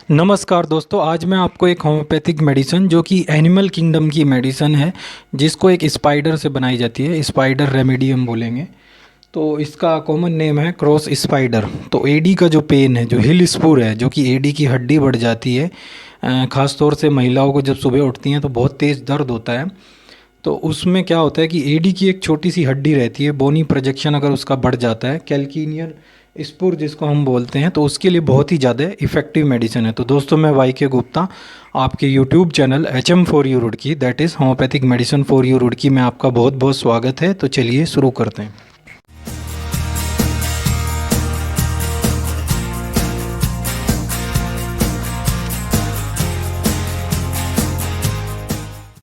नमस्कार दोस्तों, आज मैं आपको एक होम्योपैथिक मेडिसिन जो कि एनिमल किंगडम की मेडिसिन है, जिसको एक स्पाइडर से बनाई जाती है। स्पाइडर रेमेडी हम बोलेंगे तो इसका कॉमन नेम है क्रॉस स्पाइडर। तो एडी का जो पेन है, जो हिल स्पूर है, जो कि एडी की हड्डी बढ़ जाती है, ख़ास तौर से महिलाओं को जब सुबह उठती हैं तो बहुत तेज़ दर्द होता है। तो उसमें क्या होता है कि एडी की एक छोटी सी हड्डी रहती है, बोनी प्रोजेक्शन अगर उसका बढ़ जाता है, कैल्किनियर स्पुर जिसको हम बोलते हैं, तो उसके लिए बहुत ही ज़्यादा इफ़ेक्टिव मेडिसिन है। तो दोस्तों, मैं वाई के गुप्ता आपके YouTube channel HM4U Roorkee, that is homeopathic medicine for you Roorkee में आपका बहुत बहुत स्वागत है। तो चलिए शुरू करते हैं।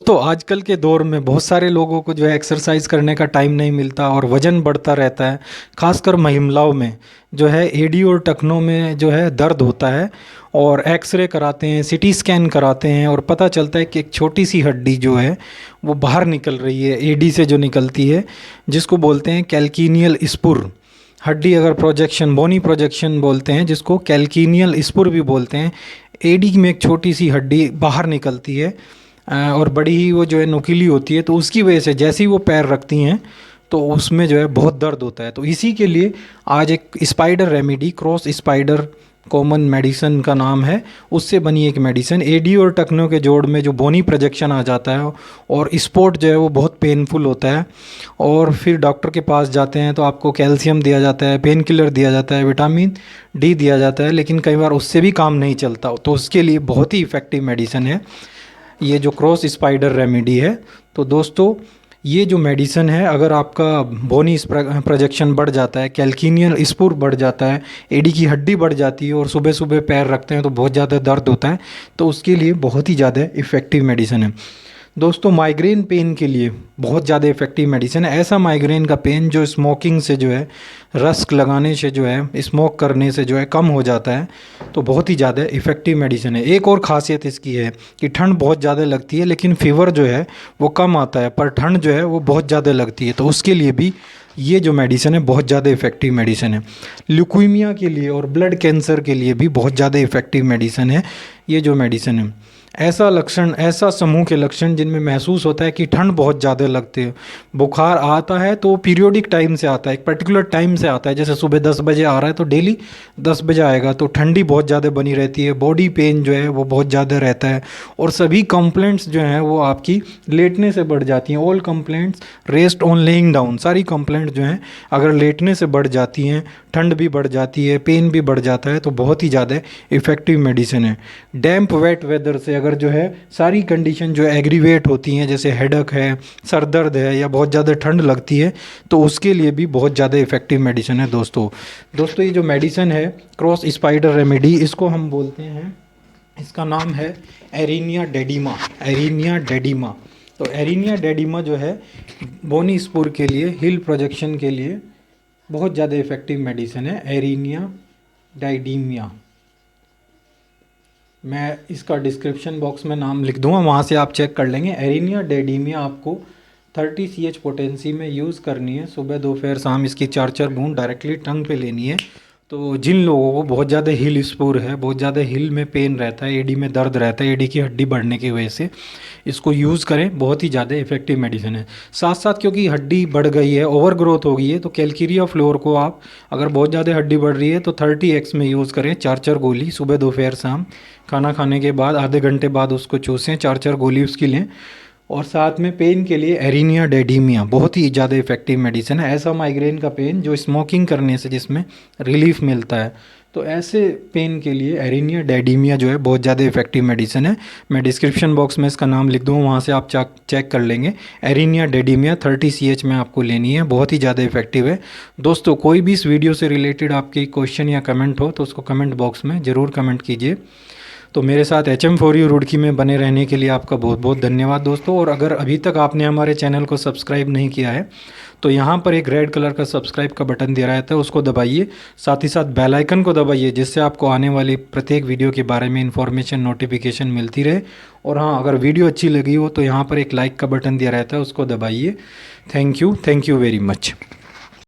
तो आजकल के दौर में बहुत सारे लोगों को जो है एक्सरसाइज करने का टाइम नहीं मिलता और वज़न बढ़ता रहता है। खासकर महिलाओं में जो है एडी और टखनों में जो है दर्द होता है, और एक्सरे कराते हैं, सीटी स्कैन कराते हैं, और पता चलता है कि एक छोटी सी हड्डी जो है वो बाहर निकल रही है, एडी से जो निकलती है, जिसको बोलते हैं कैल्किनियल स्पुर हड्डी। अगर प्रोजेक्शन, बोनी प्रोजेक्शन बोलते हैं, जिसको कैल्किनियल स्पुर भी बोलते हैं। एडी में एक छोटी सी हड्डी बाहर निकलती है और बड़ी ही वो जो है नुकीली होती है, तो उसकी वजह से जैसे ही वो पैर रखती हैं तो उसमें जो है बहुत दर्द होता है। तो इसी के लिए आज एक spider remedy, cross spider common medicine का नाम है, उससे बनी एक मेडिसिन। एडी और टखनों के जोड़ में जो बोनी प्रोजेक्शन आ जाता है और स्पॉट जो है वो बहुत पेनफुल होता है, और फिर डॉक्टर के पास जाते हैं तो आपको कैल्शियम दिया जाता है, पेन किलर दिया जाता है, विटामिन डी दिया जाता है, लेकिन कई बार उससे भी काम नहीं चलता। तो उसके लिए बहुत ही इफ़ेक्टिव मेडिसिन है ये जो क्रॉस स्पाइडर रेमेडी है। तो दोस्तों, ये जो मेडिसिन है, अगर आपका बोनी प्रोजेक्शन बढ़ जाता है, कैल्किनियल स्पुर बढ़ जाता है, एडी की हड्डी बढ़ जाती है और सुबह सुबह पैर रखते हैं तो बहुत ज़्यादा दर्द होता है, तो उसके लिए बहुत ही ज़्यादा इफ़ेक्टिव मेडिसिन है। दोस्तों, माइग्रेन पेन के लिए बहुत ज़्यादा इफ़ेक्टिव मेडिसिन है। ऐसा माइग्रेन का पेन जो स्मोकिंग से जो है, रस्क लगाने से जो है, स्मोक करने से जो है कम हो जाता है, तो बहुत ही ज़्यादा इफ़ेक्टिव मेडिसिन है। एक और ख़ासियत इसकी है कि ठंड बहुत ज़्यादा लगती है लेकिन फीवर जो है वो कम आता है, पर ठंड जो है वो बहुत ज़्यादा लगती है, तो उसके लिए भी ये जो मेडिसिन है बहुत ज़्यादा इफ़ेक्टिव मेडिसिन है। ल्यूकीमिया के लिए और ब्लड कैंसर के लिए भी बहुत ज़्यादा इफ़ेक्टिव मेडिसिन है ये जो मेडिसिन है। ऐसा लक्षण, ऐसा समूह के लक्षण जिनमें महसूस होता है कि ठंड बहुत ज़्यादा लगती है, बुखार आता है तो पीरियोडिक टाइम से आता है, एक पर्टिकुलर टाइम से आता है, जैसे सुबह 10 बजे आ रहा है तो डेली 10 बजे आएगा, तो ठंडी बहुत ज़्यादा बनी रहती है, बॉडी पेन जो है वो बहुत ज़्यादा रहता है, और सभी कंप्लेंट्स जो हैं वो आपकी लेटने से बढ़ जाती हैं। All complaints rest on laying down, सारी कंप्लेंट्स जो हैं अगर लेटने से बढ़ जाती हैं, ठंड भी बढ़ जाती है, पेन भी बढ़ जाता है, तो बहुत ही ज़्यादा इफ़ेक्टिव मेडिसिन है। डैम्प वेट वेदर से अगर जो है सारी कंडीशन जो एग्रीवेट होती हैं, जैसे हेडक है, सर दर्द है, या बहुत ज़्यादा ठंड लगती है, तो उसके लिए भी बहुत ज़्यादा इफ़ेक्टिव मेडिसिन है। दोस्तों, ये जो मेडिसिन है क्रॉस स्पाइडर रेमेडी, इसको हम बोलते हैं, इसका नाम है एरिनिया डेडिमा। एरिनिया डेडिमा, तो एरिनिया डेडिमा जो है बोनी स्पुर के लिए, हिल प्रोजेक्शन के लिए बहुत ज़्यादा इफ़ेक्टिव मेडिसिन है, एरिनिया डेडिमिया। मैं इसका डिस्क्रिप्शन बॉक्स में नाम लिख दूंगा, वहाँ से आप चेक कर लेंगे। एरिनिया डेडिमिया आपको 30 CH पोटेंसी में यूज़ करनी है, सुबह दोपहर शाम इसकी 4-4 बूंद डायरेक्टली टंग पे लेनी है। तो जिन लोगों को बहुत ज़्यादा हिल स्पूर है, बहुत ज़्यादा हिल में पेन रहता है, एडी में दर्द रहता है, एडी की हड्डी बढ़ने की वजह से इसको यूज़ करें, बहुत ही ज़्यादा इफेक्टिव मेडिसिन है। साथ साथ क्योंकि हड्डी बढ़ गई है, ओवर ग्रोथ हो गई है, तो कैल्केरिया फ्लोर को आप, अगर बहुत ज़्यादा हड्डी बढ़ रही है तो 30x में यूज़ करें, 4-4 गोली सुबह दोपहर शाम, खाना खाने के बाद आधे घंटे बाद उसको चूसें, 4-4 गोली उसकी लें। और साथ में पेन के लिए एरिनिया डेडिमिया बहुत ही ज़्यादा इफेक्टिव मेडिसिन है। ऐसा माइग्रेन का पेन जो स्मोकिंग करने से जिसमें रिलीफ मिलता है, तो ऐसे पेन के लिए एरिनिया डेडिमिया जो है बहुत ज़्यादा इफेक्टिव मेडिसिन है। मैं डिस्क्रिप्शन बॉक्स में इसका नाम लिख दूँ, वहाँ से आप चेक कर लेंगे। एरिनिया डेडिमिया 30 CH में आपको लेनी है, बहुत ही ज़्यादा इफेक्टिव है। दोस्तों, कोई भी इस वीडियो से रिलेटेड आपकी क्वेश्चन या कमेंट हो तो उसको कमेंट बॉक्स में ज़रूर कमेंट कीजिए। तो मेरे साथ HM4U रुड़की में बने रहने के लिए आपका बहुत बहुत धन्यवाद दोस्तों। और अगर अभी तक आपने हमारे चैनल को सब्सक्राइब नहीं किया है तो यहाँ पर एक रेड कलर का सब्सक्राइब का बटन दे रहा है, उसको दबाइए, साथ ही साथ बेल आइकन को दबाइए, जिससे आपको आने वाली प्रत्येक वीडियो के बारे में इन्फॉर्मेशन, नोटिफिकेशन मिलती रहे। और हाँ, अगर वीडियो अच्छी लगी हो तो यहाँ पर एक लाइक का बटन दिया रहता है, उसको दबाइए। Thank you very much.